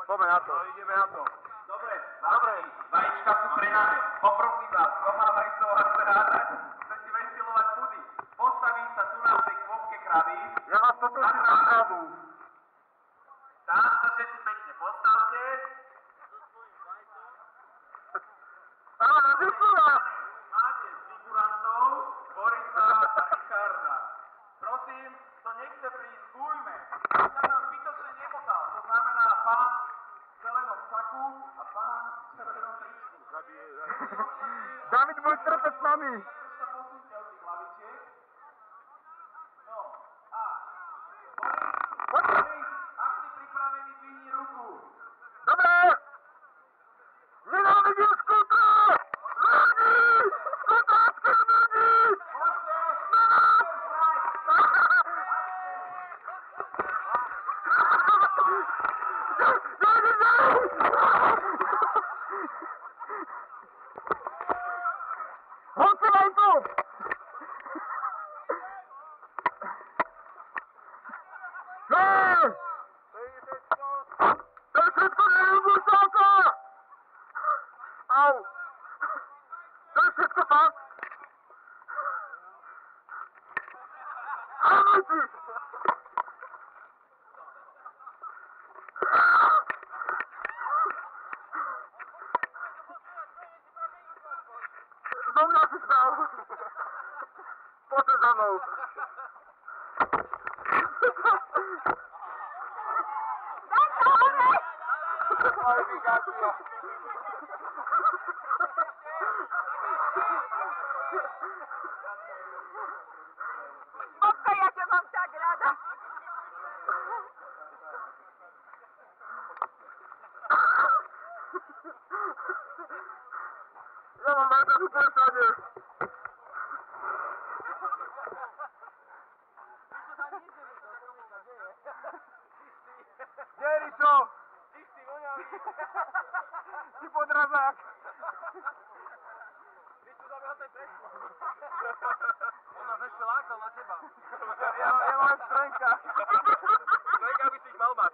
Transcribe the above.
Poďme na to. Ideme na to. Dobre, vajíčka sú pre nás. Poprosím vás, kto má vajíčko a chce hádať, chce si ventilovať pudy. Postavím sa tu na tej kvopke kravy. Ja vás poprosím na kravu. Tam sa všetci pekne postavte. Áno, ďakujem. Máte figurantov Borisa a Richarda. Prosím, kto nechce prísť, ujme. To sa nám zbytočne nemotal. To znamená pán v zelenom saku a pán v červenom tričku. David, môj trpec s nami. Troška posunte od tých hlavičiek. No, a Boris, ak si pripravený, dvihni ruku. Dobre. Nenávidím skúta. Ľudí. Skutácké ľudí. Hoďte vám tu! To je všetko neúbúšalka! Au! To je všetko fakt! Áno ti! Zo mňa si stal! Poďte za mnou! Kvalifikácia! Bobka, ja ťa mám tak rada. Ja mám aj to super všade! Kde je Ričo? Ty voňavý. Ty podrazák! Ty tu zabehal ten prečko. On nás ešte lákal na teba. Ja mám strenka! Strenka by si ich mal mať.